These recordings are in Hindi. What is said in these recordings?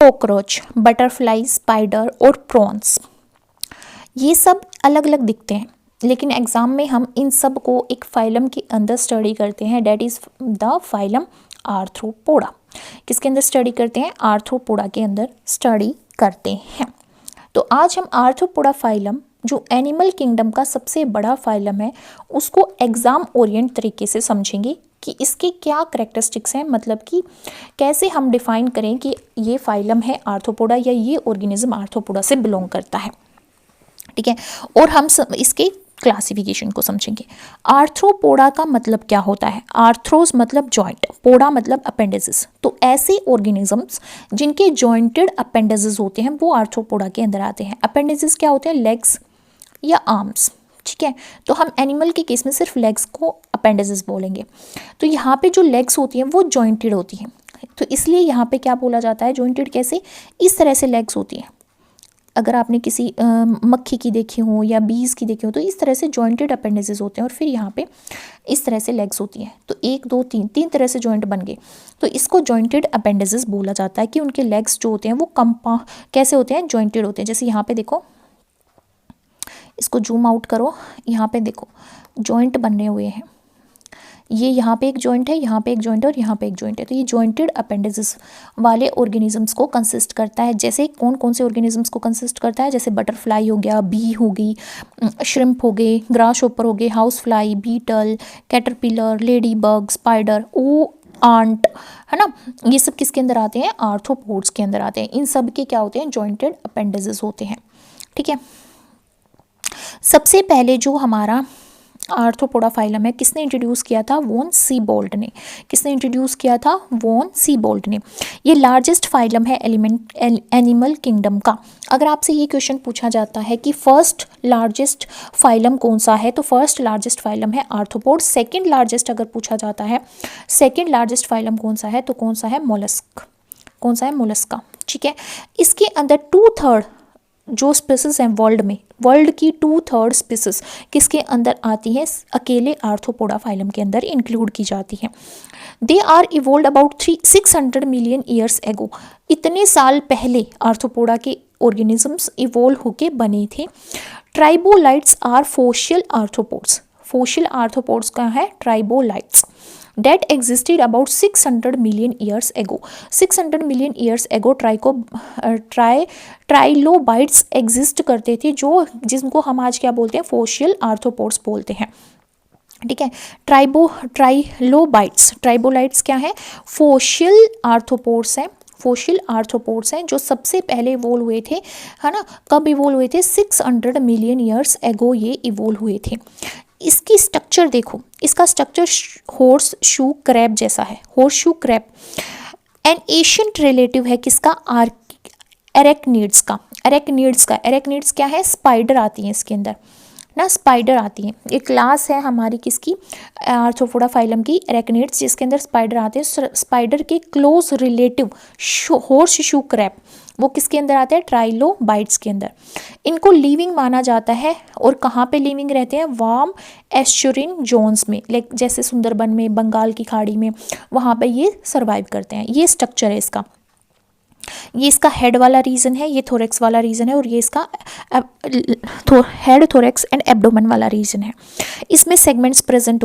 कॉकरोच, बटरफ्लाई, स्पाइडर और प्रॉन्स। ये सब अलग अलग दिखते हैं, लेकिन एग्जाम में हम इन सब को एक फाइलम के अंदर स्टडी करते हैं, that is the phylum arthropoda. किसके अंदर स्टडी करते हैं? आर्थ्रोपोडा के अंदर स्टडी करते हैं। तो आज हम आर्थ्रोपोडा फाइलम, जो एनिमल किंगडम का सबसे बड़ा फाइलम है, उसको एग्जाम ओरिएंट तरीके से समझेंगे कि इसके क्या करेक्टरिस्टिक्स हैं, मतलब कि कैसे हम डिफाइन करें कि ये फाइलम है आर्थ्रोपोडा या ये ऑर्गेनिज्म आर्थ्रोपोडा से बिलोंग करता है। ठीक है, और हम इसके क्लासिफिकेशन को समझेंगे। आर्थ्रोपोडा का मतलब क्या होता है? आर्थ्रोस मतलब जॉइंट, पोडा मतलब अपेंडिसेस। तो ऐसे ऑर्गेनिजम्स जिनके जॉइंटेड अपेंडिसेस होते हैं वो आर्थ्रोपोडा के अंदर आते हैं। अपेंडिसेस क्या होते हैं? लेग्स या आर्म्स। ठीक है, तो हम एनिमल के केस में सिर्फ लेग्स को अपेंडिसेस बोलेंगे। तो यहाँ पे जो लेग्स होती हैं वो जॉइंटेड होती हैं, तो इसलिए यहाँ पे क्या बोला जाता है? जॉइंटेड कैसे? इस तरह से लेग्स होती हैं। अगर आपने किसी मक्खी की देखी हो या बीज की देखी हो तो इस तरह से जॉइंटेड अपेंडिसेस होते हैं, और फिर यहाँ पे इस तरह से लेग्स होती हैं। तो 1 2 3 तीन तरह से जॉइंट बन गए, तो इसको जॉइंटेड अपेंडिसेस बोला जाता है कि उनके लेग्स जो होते हैं वो कैसे होते हैं? जॉइंटेड होते हैं। जैसे यहाँ पे देखो, इसको जूम आउट करो, यहाँ पे देखो जॉइंट बने हुए हैं। ये यहाँ पे एक जॉइंट है, यहाँ पे एक जॉइंट है और यहाँ पे एक जॉइंट है। तो ये जॉइंटेड अपेंडिसेस वाले ऑर्गेनिजम्स को कंसिस्ट करता है। जैसे कौन कौन से ऑर्गेनिजम्स को कंसिस्ट करता है? जैसे बटरफ्लाई हो गया, बी हो गई, श्रिम्प हो गए, ग्रास होपर हो गए, house fly, beetle, caterpillar, lady bug, spider, ant, है ना। ये सब किसके अंदर आते हैं? आर्थ्रोपोड्स के अंदर आते हैं। इन सब के क्या होते हैं? जॉइंटेड अपेंडिसेस होते हैं। ठीक है, सबसे पहले जो हमारा आर्थ्रोपोडा फाइलम है, किसने इंट्रोड्यूस किया था? वॉन सीबोल्ट ने। किसने इंट्रोड्यूस किया था? वॉन सीबोल्ट ने। ये लार्जेस्ट फाइलम है एनिमल किंगडम का। अगर आपसे ये क्वेश्चन पूछा जाता है कि फर्स्ट लार्जेस्ट फाइलम कौन सा है, तो फर्स्ट लार्जेस्ट फाइलम है आर्थ्रोपोड। सेकंड लार्जेस्ट अगर पूछा जाता है, सेकंड लार्जेस्ट फाइलम कौन सा है, तो कौन सा है? मोलस्क। कौन सा है? मोलस्का। ठीक है, इसके अंदर 2/3 जो स्पीसीज हैं वर्ल्ड में, वर्ल्ड की 2/3 स्पीसीज किसके अंदर आती है? अकेले आर्थ्रोपोडा फाइलम के अंदर इंक्लूड की जाती है। They are evolve about 600 million years ago. इतने साल पहले आर्थ्रोपोडा के ऑर्गेनिजम्स इवोल्व होके बने थे। Trilobites are fossil arthropods. Fossil arthropods का है trilobites. That existed about 600 million years ago. 600 million years ago trilobites exist करते थे, जो जिनको हम आज क्या बोलते हैं? फोसिल आर्थ्रोपोड्स बोलते हैं। ठीक है, ट्राइबोलाइट्स क्या है? फोसिल आर्थ्रोपोड्स हैं। फोसिल आर्थ्रोपोड्स हैं जो सबसे पहले इवोल्व हुए थे, है ना। कब इवोल्व हुए थे? 600 मिलियन ईयर्स एगो ये इवोल्व हुए थे। इसकी स्ट्रक्चर देखो, इसका स्ट्रक्चर हॉर्स शू क्रैब जैसा है। Horse shoe crab an ancient relative है किसका? एरेक्निड्स का। एरेक्निड्स क्या है? स्पाइडर आती है इसके अंदर ना, स्पाइडर आती है। ये क्लास है हमारी किसकी? आर्थ्रोपोडा फाइलम की, एरेक्निड्स, जिसके अंदर स्पाइडर आते हैं। स्पाइडर के close relative horse shoe crab, वो किसके अंदर आते हैं? ट्राइलोबाइट्स के अंदर। इनको लिविंग माना जाता है, और कहाँ पे लिविंग रहते हैं? वार्म एस्चुरिन जोन्स में, लाइक जैसे सुंदरबन में, बंगाल की खाड़ी में, वहाँ पे ये सर्वाइव करते हैं। ये स्ट्रक्चर है इसका। ये इसका हेड वाला रीजन है, ये थोरेक्स वाला रीजन है, और ये इसका हेड, थोरेक्स एंड एब्डोमेन वाला रीजन है। इसमें सेगमेंट्स प्रेजेंट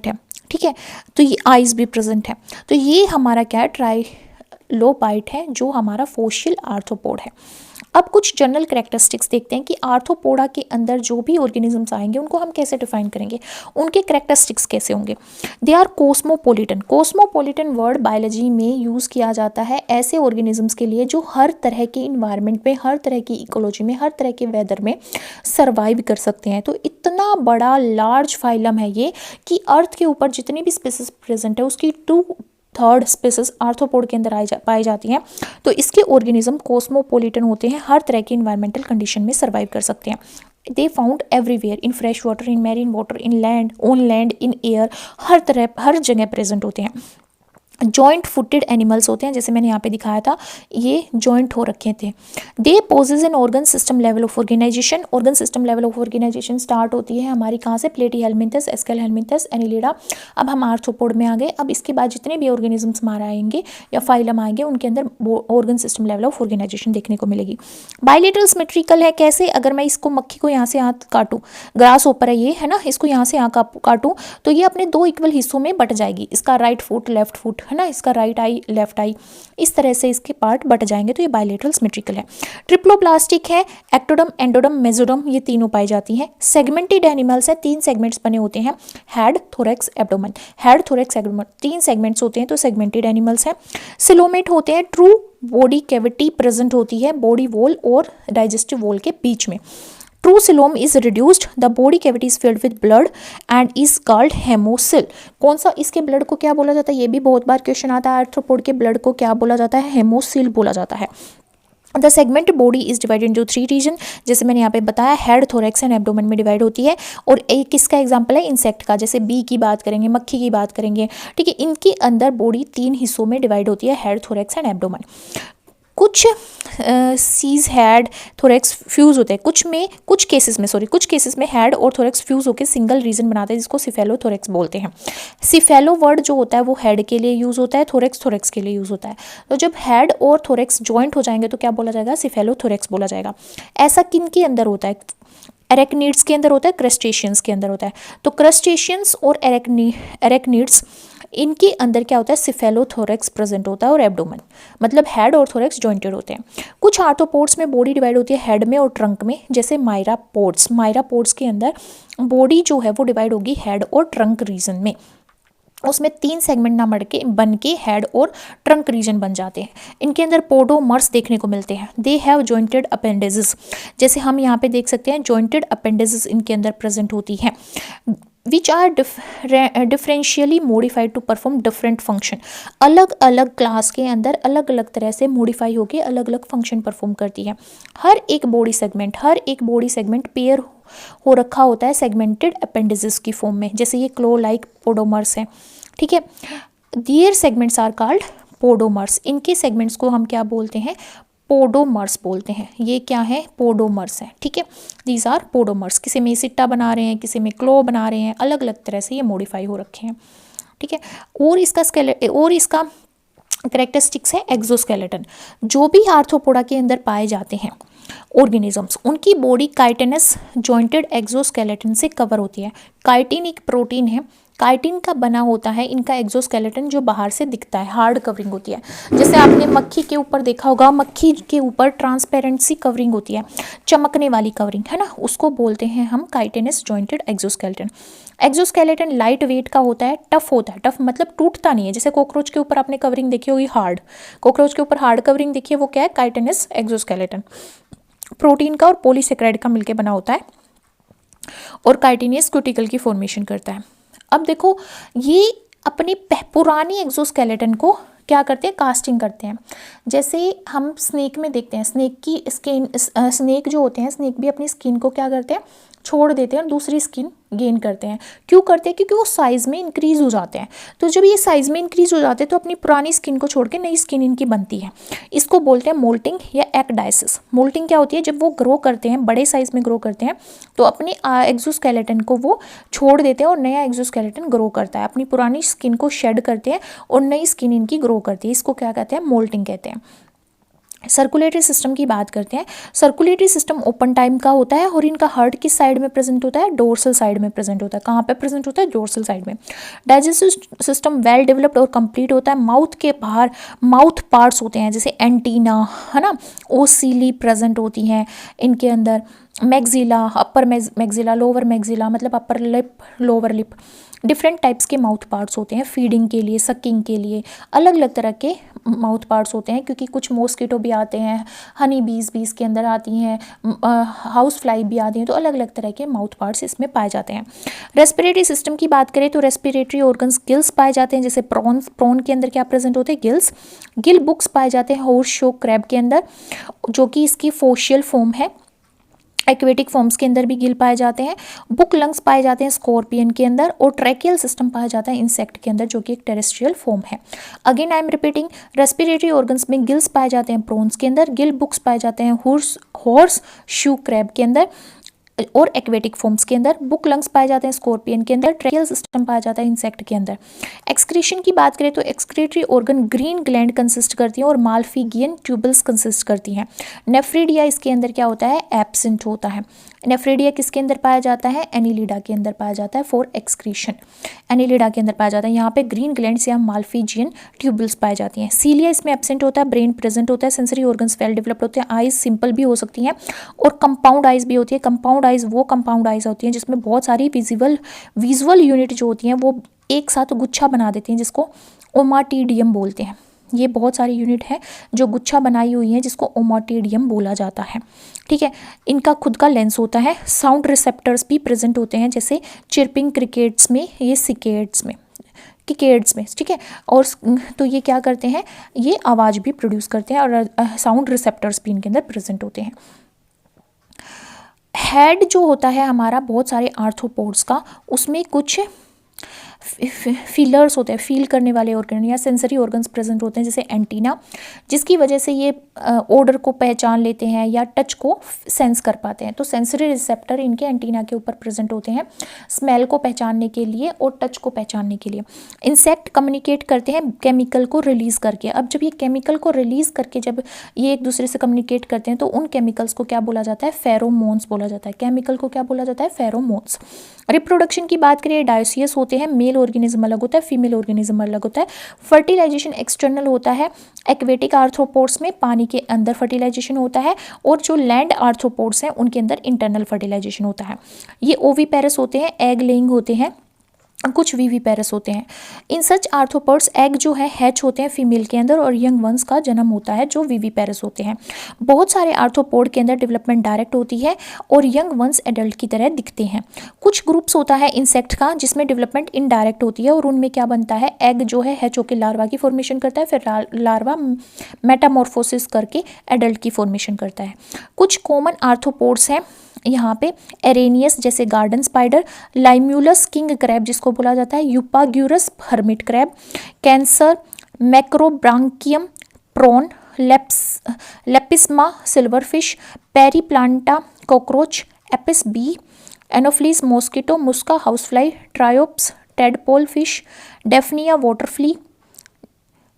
है। ठीक है, तो ये आइज भी प्रेजेंट है। तो ये हमारा क्या है? ट्राइलोबाइट है, जो हमारा फोसिल आर्थ्रोपोड है। अब कुछ जनरल कैरेक्टरिस्टिक्स देखते हैं कि आर्थ्रोपोडा के अंदर जो भी ऑर्गेनिजम्स आएंगे उनको हम कैसे डिफाइन करेंगे, उनके कैरेक्टरिस्टिक्स कैसे होंगे। They are cosmopolitan. Cosmopolitan word biology में यूज़ किया जाता है ऐसे ऑर्गेनिजम्स के लिए जो हर तरह के इन्वायरमेंट में, हर तरह की इकोलॉजी में, हर तरह के वेदर में सर्वाइव कर सकते हैं। तो इतना बड़ा लार्ज फाइलम है ये कि अर्थ के ऊपर जितनी भी स्पीसीज प्रेजेंट है उसकी 2/3 स्पीसीज आर्थ्रोपोड के अंदर पाई जाती हैं। तो इसके ऑर्गेनिज्म कोस्मोपोलिटन होते हैं, हर तरह की इन्वायरमेंटल कंडीशन में सर्वाइव कर सकते हैं। They found everywhere, in fresh water, in marine water, in land, on land, in air, हर जगह प्रेजेंट होते हैं। जॉइंट फुटेड एनिमल्स होते हैं, जैसे मैंने यहाँ पे दिखाया था, ये जॉइंट हो रखे थे। They possess an organ system level of organisation. Organ system level of organisation start होती है हमारी कहाँ से, प्लेटीहेल्मिन्थस, एस्केलेहेल्मिन्थस, एनिलिडा। अब हम आर्थ्रोपोड में आ गए। अब इसके बाद जितने भी ऑर्गेनिजम्स हमारे आएंगे या फाइलम आएंगे उनके अंदर organ system level of organisation देखने को मिलेगी। बाइलेटरल सिमेट्रिकल है, कैसे, अगर मैं इसको मक्खी को यहाँ से हाथ काटूँ, ग्रास ऊपर है ये, है ना, इसको यहाँ से यहाँ काटूँ तो ये अपने दो इक्वल हिस्सों में बट जाएगी। इसका राइट फुट लेफ्ट फुट, है ना, इसका राइट आई लेफ्ट आई, इस तरह से इसके पार्ट बट जाएंगे तो ये बाइलेटरल सिमेट्रिकल है। ट्रिप्लोप्लास्टिक है, एक्टोडम, एंडोडम, मेसोडम, ये तीनों पाई जाती हैं। सेगमेंटेड एनिमल्स है, 3 सेगमेंट्स बने होते हैं, head, thorax, abdomen. Head, thorax, abdomen 3 segments होते हैं तो सेगमेंटेड एनिमल्स हैं। सिलोमेट होते हैं, ट्रू बॉडी कैविटी प्रेजेंट होती है बॉडी वॉल और डाइजेस्टिव वॉल के बीच में। True coelom is reduced, the body cavity is filled with blood and is called hemocoel। कौन सा, इसके ब्लड को क्या बोला जाता है, ये भी बहुत बार क्वेश्चन आता है। आर्थ्रोपोड के ब्लड को क्या बोला जाता है, हेमोसील बोला जाता है। The segment body is divided into 3 region, जैसे मैंने यहाँ पे बताया, हेड, थोरैक्स एंड एब्डोमेन में डिवाइड होती है। और एक किसका एग्जांपल है, इंसेक्ट का, जैसे बी की बात करेंगे, मक्खी की बात करेंगे, ठीक है। इनके अंदर बॉडी 3 हिस्सों में डिवाइड होती है, हेड, थोरैक्स एंड एब्डोमेन। कुछ सीज हेड थोरैक्स फ्यूज होते हैं, कुछ केसेस में हेड और थोरैक्स फ्यूज होकर सिंगल रीजन बनाते हैं, जिसको सिफेलोथोरैक्स बोलते हैं। सिफेलो वर्ड जो होता है वो हेड के लिए यूज होता है, थोरैक्स के लिए यूज होता है। तो जब हेड और थोरैक्स जॉइंट हो जाएंगे तो क्या बोला जाएगा, सिफेलोथोरैक्स बोला जाएगा। ऐसा किन के अंदर होता है, एरेक्निड्स के अंदर होता है, क्रस्टेशियंस के अंदर होता है। तो क्रस्टेशियंस और एरेक्निड्स, इनके अंदर क्या होता है, सिफेलोथोरैक्स प्रेजेंट होता है और एब्डोमेन, मतलब हेड और थोरैक्स जॉइंटेड होते हैं। कुछ आर्थ्रोपोड्स में बॉडी डिवाइड होती है हेड में और ट्रंक में, जैसे मायरापोड्स के अंदर बॉडी जो है वो डिवाइड होगी हेड और ट्रंक रीजन में। उसमें 3 सेगमेंट ना बन के हेड और ट्रंक रीजन बन जाते हैं। इनके अंदर पोडोमर्स देखने को मिलते हैं। दे हैव जॉइंटेड अपेंडेजेस, जैसे हम यहाँ पे देख सकते हैं, जॉइंटेड अपेंडेजेस इनके अंदर प्रेजेंट होती हैं। Which are differentially modified to perform different function. अलग अलग क्लास के अंदर अलग अलग तरह से मॉडिफाई होकर अलग अलग फंक्शन परफॉर्म करती है। हर एक बॉडी सेगमेंट पेयर हो रखा होता है सेगमेंटेड अपेंडेजेस की फॉर्म में, जैसे ये क्लो लाइक पोडोमर्स हैं, ठीक है। दियर सेगमेंट्स आर कॉल्ड पोडोमर्स, इनके सेगमेंट्स को हम क्या बोलते हैं, पोडोमर्स बोलते हैं। ये क्या है, पोडोमर्स है, ठीक है। These are podomeres. किसी में सिट्टा बना रहे हैं, किसी में क्लो बना रहे हैं, अलग अलग तरह से ये मॉडिफाई हो रखे हैं, ठीक है। और इसका करेक्टरिस्टिक्स है एक्सोस्केलेटन। जो भी आर्थ्रोपोडा के अंदर पाए जाते हैं ऑर्गेनिजम्स, उनकी बॉडी काइटिनस जॉइंटेड एक्सोस्केलेटन से कवर होती है। काइटिन एक प्रोटीन है, काइटिन का बना होता है इनका एक्सोस्केलेटन, जो बाहर से दिखता है, हार्ड कवरिंग होती है। जैसे आपने मक्खी के ऊपर देखा होगा, मक्खी के ऊपर ट्रांसपेरेंसी कवरिंग होती है, चमकने वाली कवरिंग, है ना, उसको बोलते हैं हम chitinous jointed exoskeleton. Exoskeleton light weight का होता है, टफ होता है, टफ मतलब टूटता नहीं है। जैसे कॉकरोच के ऊपर आपने कवरिंग देखी होगी हार्ड, कॉकरोच के ऊपर हार्ड कवरिंग देखी है, वो क्या है, काइटिनस एक्सोस्केलेटन। प्रोटीन का और पॉलीसेकेराइड का मिलकर बना होता है और काइटिनियस क्यूटिकल की फॉर्मेशन करता है। अब देखो, ये अपनी पुरानी एक्सोस्केलेटन को क्या करते हैं, कास्टिंग करते हैं। जैसे हम स्नेक में देखते हैं, स्नेक की स्किन, स्नेक जो होते हैं, स्नेक भी अपनी स्किन को क्या करते हैं, छोड़ देते हैं और दूसरी स्किन गेन करते हैं। क्यों करते हैं, क्योंकि वो साइज़ में इंक्रीज़ हो जाते हैं। तो जब ये साइज़ में इंक्रीज़ हो जाते हैं तो अपनी पुरानी स्किन को छोड़ के नई स्किन इनकी बनती है। इसको बोलते हैं मोल्टिंग या एक्डाइसिस। मोल्टिंग क्या होती है, जब वो ग्रो करते हैं, बड़े साइज़ में ग्रो करते हैं, तो अपने एक्सोस्केलेटन को वो छोड़ देते हैं और नया एक्सोस्केलेटन ग्रो करता है। अपनी पुरानी स्किन को शेड करते हैं और नई स्किन इनकी ग्रो करती है। इसको क्या कहते हैं, मोल्टिंग कहते हैं। सर्कुलेटरी सिस्टम की बात करते हैं। सर्कुलेटरी सिस्टम ओपन टाइम का होता है और इनका हार्ट किस साइड में प्रेजेंट होता है, डोर्सल साइड में प्रेजेंट होता है। कहाँ पे प्रेजेंट होता है, डोर्सल साइड में। डाइजेस्टिव सिस्टम वेल डेवलप्ड और कंप्लीट होता है। माउथ के बाहर माउथ पार्ट्स होते हैं, जैसे एंटीना, है ना, ओसीली प्रेजेंट होती हैं इनके अंदर। मैग्जिला, अपर मैग्जिला, लोअर मैग्जिला, मतलब upper lip, lower lip. Different types के माउथ पार्ट्स होते हैं, फीडिंग के लिए, सकिंग के लिए अलग अलग तरह के माउथ पार्ट्स होते हैं, क्योंकि कुछ मॉस्किटो भी आते हैं, हनी बीज के अंदर आती हैं, हाउस फ्लाई भी आती हैं, तो अलग अलग तरह के माउथ पार्ट्स इसमें पाए जाते हैं। रेस्पिरेटरी सिस्टम की बात करें तो रेस्पिरेटरी ऑर्गन्स गिल्स पाए जाते हैं, जैसे प्रॉन के अंदर क्या प्रेजेंट होते हैं, गिल्स। गिल बुक्स पाए जाते हैं हॉर्स शो क्रैब के अंदर, जो कि इसकी फोशियल फॉर्म है। एक्वेटिक फॉर्म्स के अंदर भी गिल पाए जाते हैं। बुक लंग्स पाए जाते हैं स्कॉर्पियन के अंदर, और ट्रैकियल सिस्टम पाया जाता है इंसेक्ट के अंदर, जो कि एक टेरेस्ट्रियल फॉर्म है। Again I am repeating, respiratory organs में गिल्स पाए जाते हैं प्रॉन्स के अंदर, गिल बुक्स पाए जाते हैं हॉर्स शू क्रैब के अंदर और एक्वेटिक फॉर्म्स के अंदर, बुक लंग्स पाए जाते हैं स्कॉर्पियन के अंदर, ट्रैकियल सिस्टम पाया जाता है इंसेक्ट के अंदर। एक्सक्रीशन की बात करें तो excretory organ green gland consist करती हैं और माल्फिगियन ट्यूबल्स कंसिस्ट करती हैं। नेफ्रिडिया इसके अंदर क्या होता है, एब्सेंट होता है। नेफ्रिडिया किसके अंदर पाया जाता है, एनिलिडा के अंदर पाया जाता है फॉर एक्सक्रीशन, एनिलिडा के अंदर पाया जाता है। यहाँ पे ग्रीन ग्लैंड्स या माल्फिजियन ट्यूबल्स पाई जाती हैं। सीलिया इसमें एब्सेंट होता है, ब्रेन प्रेजेंट होता है, सेंसरी ऑर्गन्स वेल डेवलप्ड होते हैं, आइज सिंपल भी हो सकती हैं और कंपाउंड आइज भी होती है। कंपाउंड आइज वो कंपाउंड आइज होती हैं जिसमें बहुत सारी विजुअल यूनिट जो होती हैं वो एक साथ गुच्छा बना देती हैं, जिसको ओमाटीडियम बोलते हैं। ये बहुत सारी यूनिट है जो गुच्छा बनाई हुई है, जिसको ओमाटीडियम बोला जाता है। ठीक है, इनका खुद का लेंस होता है। साउंड रिसेप्टर्स भी प्रेजेंट होते हैं, जैसे चिरपिंग क्रिकेट्स में, ये सिकेड्स में, किकेड्स में। ठीक है, और तो ये क्या करते हैं, ये आवाज़ भी प्रोड्यूस करते हैं और साउंड रिसेप्टर्स भी इनके अंदर प्रेजेंट होते हैं। हेड जो होता है हमारा बहुत सारे आर्थ्रोपोड्स का, उसमें कुछ फीलर्स होते हैं, फील करने वाले ऑर्गन या सेंसरी ऑर्गन्स प्रेजेंट होते हैं, जैसे एंटीना, जिसकी वजह से ये ऑर्डर को पहचान लेते हैं या टच को सेंस कर पाते हैं। तो सेंसरी रिसेप्टर इनके एंटीना के ऊपर प्रेजेंट होते हैं, स्मेल को पहचानने के लिए और टच को पहचानने के लिए। इंसेक्ट कम्युनिकेट करते हैं केमिकल को रिलीज करके। अब जब ये केमिकल को रिलीज करके जब ये एक दूसरे से कम्युनिकेट करते हैं तो उन केमिकल्स को क्या बोला जाता है, फेरोमोन्स बोला जाता है। केमिकल को क्या बोला जाता है, फेरोमोन्स। रिप्रोडक्शन की बात करें, डायोसियस होते हैं, मेल ऑर्गेनिज्म अलग होता है, फीमेल ऑर्गेनिज्म अलग होता है। फर्टिलाइजेशन एक्सटर्नल होता है, एक्वेटिक आर्थ्रोपोड्स में पानी के अंदर फर्टिलाइजेशन होता है, और जो लैंड आर्थ्रोपोड्स हैं उनके अंदर इंटरनल फर्टिलाइजेशन होता है। ये ओविपेरस होते हैं, एग लेइंग होते हैं, कुछ विविपेरस होते हैं। इन सच आर्थ्रोपोड्स एग जो है हैच होते हैं फीमेल के अंदर और यंग वंस का जन्म होता है जो विविपेरस होते हैं। बहुत सारे आर्थ्रोपोड के अंदर डेवलपमेंट डायरेक्ट होती है और यंग वंस एडल्ट की तरह दिखते हैं। कुछ ग्रुप्स होता है इंसेक्ट का जिसमें डेवलपमेंट इनडायरेक्ट होती है और उनमें क्या बनता है, एग जो है हैच होकर लार्वा की फॉर्मेशन करता है, फिर लार्वा मेटामॉर्फोसिस करके एडल्ट की फॉर्मेशन करता है। कुछ कॉमन आर्थ्रोपोड्स हैं यहाँ पे, एरेनियस जैसे garden spider, Limulus king crab जिसको बोला जाता है, Eupagurus hermit crab, cancer, Macrobrachium prawn, Lepisma silverfish, Periplaneta cockroach, Apis bee, Anopheles mosquito, Musca housefly, Triops tadpole fish, Daphnia water flea,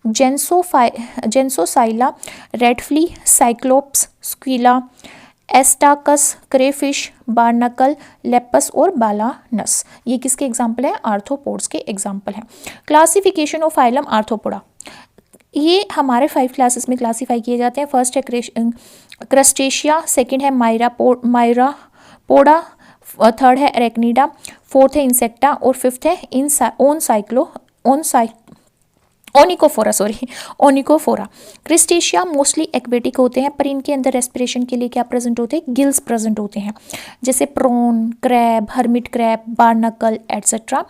जेंसोसाइला रेडफ्ली, Cyclops, squilla, Astacus, crayfish, barnacle, Lepas और बालानस। ये किसके एग्जाम्पल है, आर्थ्रोपोड्स के एग्जाम्पल हैं। क्लासिफिकेशन ऑफ फाइलम आर्थ्रोपोडा, ये हमारे 5 क्लासेस में क्लासीफाई किए जाते हैं। फर्स्ट है क्रस्टेशिया, सेकंड है मायरापोडा, थर्ड है एरेक्निडा, फोर्थ है इंसेक्टा और फिफ्थ है ओनिकोफोरा। क्रिस्टेशिया मोस्टली एक्वेटिक होते हैं पर इनके अंदर रेस्पिरेशन के लिए क्या प्रेजेंट होते हैं, गिल्स प्रेजेंट होते हैं, जैसे prawn, crab, hermit crab, barnacle etcetera.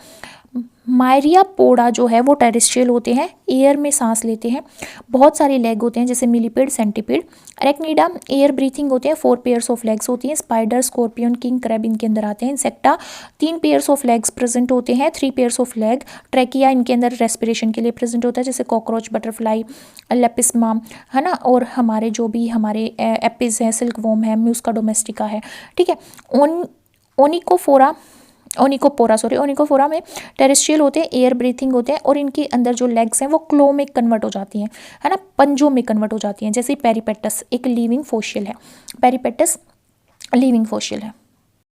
Myriapoda जो है वो टेरेस्ट्रियल होते हैं, एयर में सांस लेते हैं, बहुत सारे लेग होते हैं जैसे millipede, centipede. Arachnida air breathing होते हैं, 4 पेयर्स ऑफ लेग्स होती हैं। स्पाइडर, स्कॉर्पियन, किंग क्रैब इनके अंदर आते हैं। Insecta 3 pairs of legs present होते हैं, 3 पेयर्स ऑफ लेग। ट्रैकिया इनके अंदर रेस्पिरेशन के लिए प्रेजेंट होता है, जैसे कॉकरोच, बटरफ्लाई, लेपिस्मा, है ना, और हमारे जो भी हमारे एपिस हैं, सिल्क वॉर्म है, म्यूस्का डोमेस्टिका है। ठीक है, ओनिकोफोरा में टेरेस्ट्रियल होते हैं, एयर ब्रीथिंग होते हैं और इनके अंदर जो लेग्स हैं वो क्लो में कन्वर्ट हो जाती हैं, है ना, पंजों में कन्वर्ट हो जाती हैं। जैसे पेरिपेटस एक लिविंग फोसिल है, पेरिपेटस लिविंग फोसिल है।